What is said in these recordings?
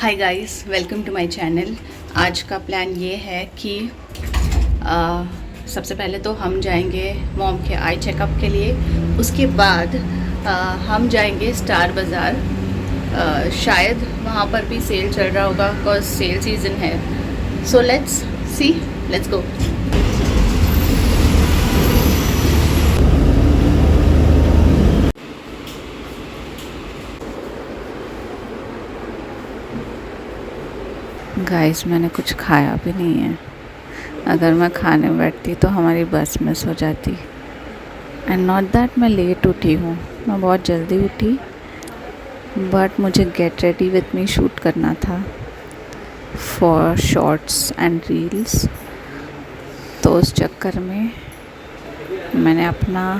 Hi guys, welcome to my channel. आज का plan ये है कि सबसे पहले तो हम जाएंगे मॉम के आई चेकअप के लिए। उसके बाद हम जाएंगे स्टार बाज़ार। शायद वहाँ पर भी सेल चल रहा होगा, बिकॉज सेल सीज़न है। So let's see, let's go. Guys, मैंने कुछ खाया भी नहीं है। अगर मैं खाने बैठती तो हमारी बस मिस हो जाती। एंड नॉट दैट मैं लेट उठी हूँ, मैं बहुत जल्दी उठी, बट मुझे get ready with me shoot करना था फॉर शॉर्ट्स एंड रील्स। तो उस चक्कर में मैंने अपना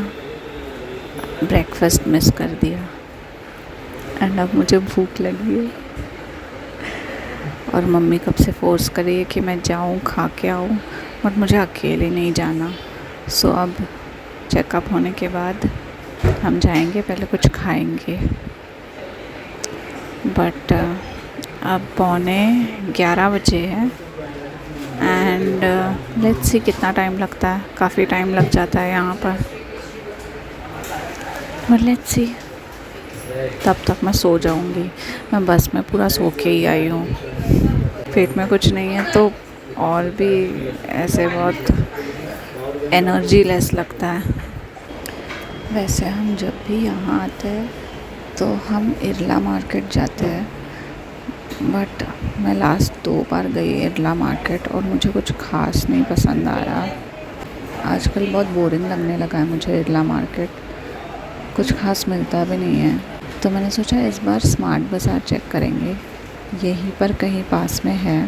ब्रेकफास्ट मिस कर दिया। एंड अब मुझे भूख लगी है और मम्मी कब से फ़ोर्स कर रही है कि मैं जाऊँ, खा के आऊँ, बट मुझे अकेले नहीं जाना। सो अब चेकअप होने के बाद हम जाएंगे, पहले कुछ खाएंगे। बट अब 11:15 बजे है एंड लेट्स सी कितना टाइम लगता है। काफ़ी टाइम लग जाता है यहाँ पर, बट लेट्स सी। तब तक मैं सो जाऊँगी। मैं बस में पूरा सो के ही आई हूँ। पेट में कुछ नहीं है तो और भी ऐसे बहुत एनर्जी लेस लगता है। वैसे हम जब भी यहाँ आते हैं तो हम इरला मार्केट जाते हैं, बट मैं लास्ट 2 बार गई इरला मार्केट और मुझे कुछ ख़ास नहीं पसंद आया। आजकल बहुत बोरिंग लगने लगा है मुझे इरला मार्केट, कुछ ख़ास मिलता भी नहीं है। तो मैंने सोचा इस बार स्मार्ट बाज़ार चेक करेंगे, यहीं पर कहीं पास में है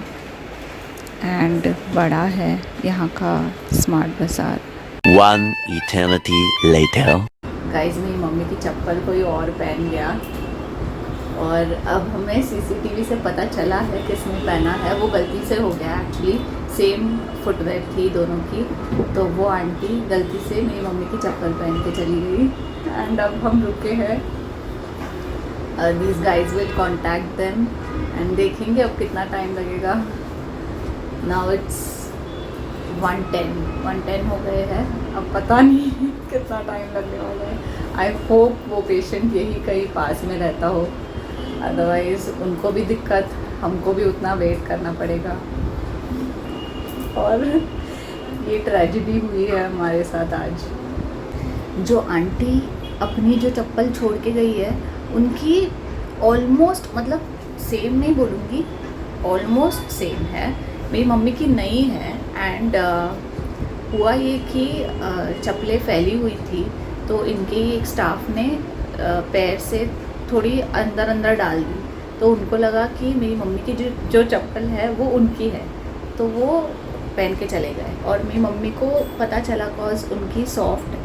एंड बड़ा है यहाँ का स्मार्ट बाज़ार। One eternity later. गाइस, मेरी मम्मी की चप्पल कोई और पहन गया और अब हमें सीसीटीवी से पता चला है किसने पहना है। वो गलती से हो गया, एक्चुअली सेम फुटवेयर थी दोनों की, तो वो आंटी गलती से मेरी मम्मी की चप्पल पहन के चली गई। एंड अब हम रुके हैं, these guys will contact them and देखेंगे अब कितना टाइम लगेगा। नाउ इट्स 1:10 हो गए हैं, अब पता नहीं कितना टाइम लगने वाला है। आई होप वो पेशेंट यही कहीं पास में रहता हो, अदरवाइज़ उनको भी दिक्कत, हमको भी उतना वेट करना पड़ेगा। और ये ट्रेजेडी हुई है हमारे साथ आज। जो आंटी अपनी जो चप्पल छोड़ के गई है उनकी ऑलमोस्ट, मतलब सेम नहीं बोलूँगी, ऑलमोस्ट सेम है। मेरी मम्मी की नई है एंड हुआ ये कि चप्पलें फैली हुई थी तो इनके एक स्टाफ ने पैर से थोड़ी अंदर अंदर डाल दी, तो उनको लगा कि मेरी मम्मी की जो चप्पल है वो उनकी है, तो वो पहन के चले गए। और मेरी मम्मी को पता चला कॉज उनकी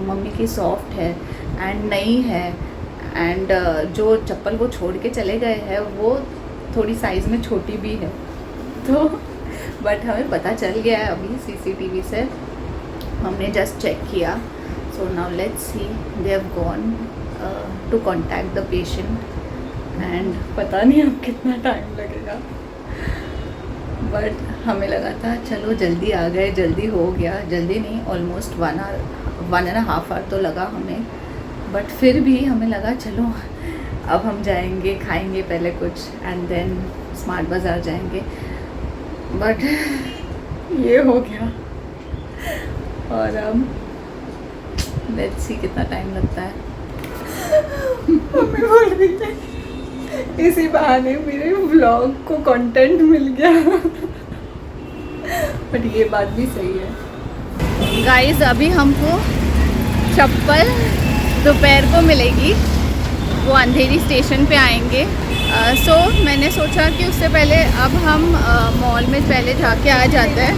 मम्मी की सॉफ्ट है एंड नई है एंड जो चप्पल वो छोड़ के चले गए हैं वो थोड़ी साइज़ में छोटी भी है। तो बट हमें पता चल गया है अभी सीसीटीवी से, हमने जस्ट चेक किया। So now let's see, they have gone to contact the patient and पता नहीं अब कितना टाइम लगेगा। बट हमें लगा था चलो जल्दी आ गए, जल्दी हो गया, जल्दी नहीं ऑलमोस्ट 1.5 आवर तो लगा हमें, बट फिर भी हमें लगा चलो अब हम जाएंगे, खाएंगे पहले कुछ एंड देन स्मार्ट बाज़ार जाएंगे। बट ये हो गया और अब लेट्स सी कितना टाइम लगता है। मम्मी बोल रही थी इसी बहाने मेरे व्लॉग को कंटेंट मिल गया। बट ये बात भी सही है। गाइस, अभी हमको चप्पल दोपहर को मिलेगी, वो अंधेरी स्टेशन पे आएंगे। सो मैंने सोचा कि उससे पहले अब हम मॉल में पहले जाके आ जाते हैं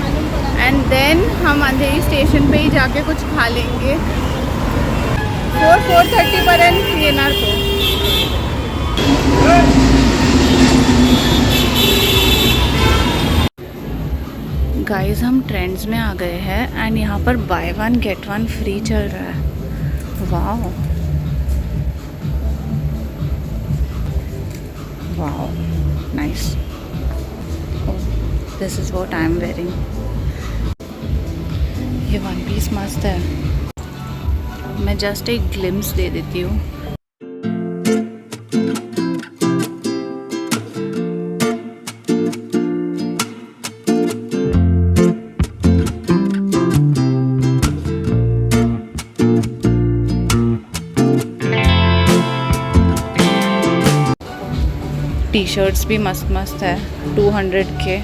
एंड देन हम अंधेरी स्टेशन पे ही जाके कुछ खा लेंगे। 4:30 पर्यंत येणार तो। गाइस, हम ट्रेंड्स में आ गए हैं एंड यहाँ पर बाय 1 गेट 1 फ्री चल रहा है। Wow wow, nice. This is what I am wearing. ये वन पीस मस्त है। मैं जस्ट एक ग्लिम्स दे देती हूँ। टी शर्ट्स भी मस्त मस्त है 200 के,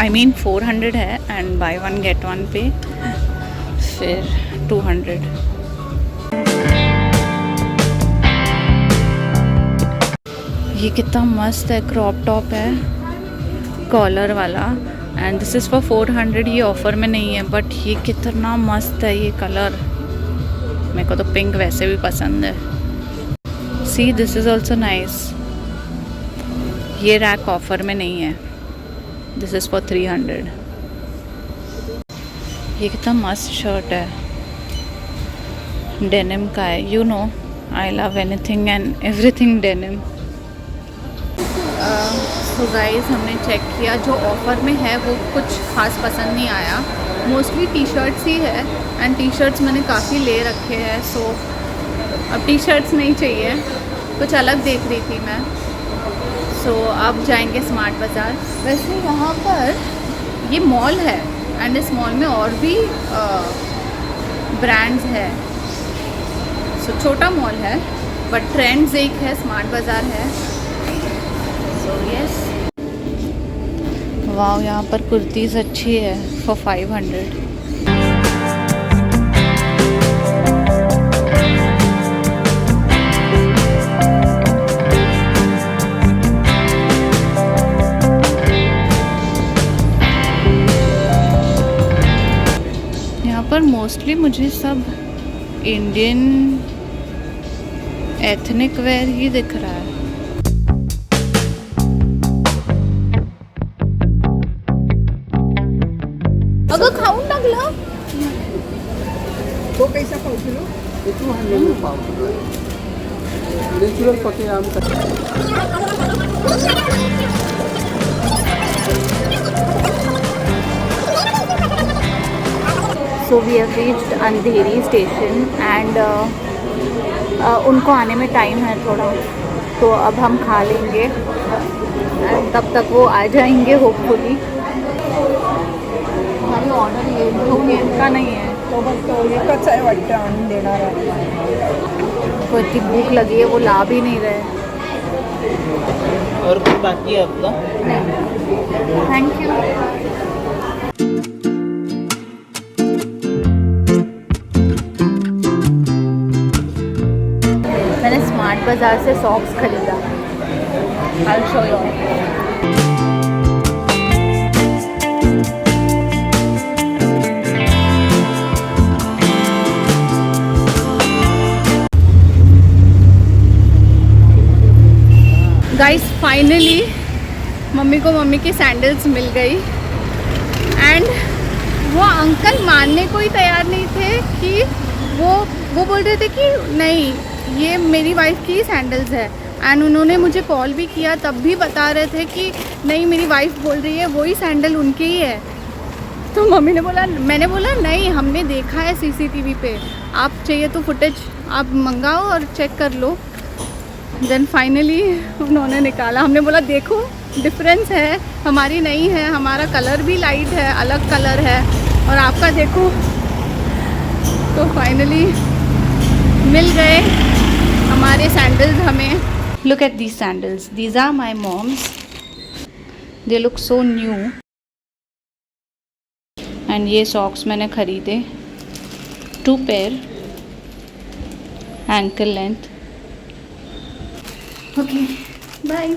आई मीन 400 है and by one get one पे फिर 200। ये कितना मस्त है, क्रॉप टॉप है कॉलर वाला एंड दिस इज़ फॉर 400। ये ऑफ़र में नहीं है बट ये कितना मस्त है ये कलर। मेरे को तो पिंक वैसे भी पसंद है। See this is also nice. ये रैक ऑफर में नहीं है, दिस इज़ फॉर 300। ये कितना मस्त शर्ट है, डेनिम का है। You know I love anything and everything denim. So guys हमने चेक किया, जो ऑफ़र में है वो कुछ ख़ास पसंद नहीं आया। मोस्टली टी शर्ट्स ही है एंड टी शर्ट्स मैंने काफ़ी ले रखे हैं। सो अब टी शर्ट्स नहीं चाहिए, कुछ अलग देख रही थी मैं। सो अब जाएंगे स्मार्ट बाज़ार। वैसे यहाँ पर ये मॉल है एंड इस मॉल में और भी ब्रांड्स है। सो छोटा मॉल है बट ट्रेंड्स एक है, स्मार्ट बाज़ार है। सो यस, वाह यहाँ पर कुर्तीज़ अच्छी है फॉर 500। पर मोस्टली मुझे सब इंडियन एथनिक वेयर ही दिख रहा है। अगं खाऊन टाकलं तो कैसा पाव किलो? 200 पाव किलो नेचुरल पके आम का। So we have reached Andheri station and उनको आने में टाइम है थोड़ा, तो अब हम खा लेंगे एंड तब तक वो आ जाएंगे होपफुली। हमारी ऑर्डर ये इनका नहीं है तो बस तो एकच आहे वाटतं आणून देणार आहे। को इतनी भूख लगी है, वो ला भी नहीं रहे। और कुछ बाकी है आपका? Thank you. मैंने स्मार्ट बाज़ार से सॉक्स खरीदा। I'll show you. Guys finally mummy को मम्मी की सैंडल्स मिल गई एंड वो अंकल मानने को ही तैयार नहीं थे कि वो बोल रहे थे कि नहीं ये मेरी वाइफ की सैंडल्स है। एंड उन्होंने मुझे कॉल भी किया, तब भी बता रहे थे कि नहीं मेरी वाइफ बोल रही है वही सैंडल उनकी ही है। तो मम्मी ने बोला, मैंने बोला नहीं हमने देखा है CCTV पे, आप चाहिए तो फुटेज आप मंगाओ और चेक कर लो। देन फाइनली उन्होंने निकाला। हमने बोला देखो डिफरेंस है, हमारी नहीं है, हमारा कलर भी लाइट है, अलग कलर है और आपका देखो। तो फाइनली मिल गए हमारे सैंडल्स हमें। Look at these sandals, these are my mom's, they look so new. And ये सॉक्स मैंने ख़रीदे 2 pair ankle length. Okay bye.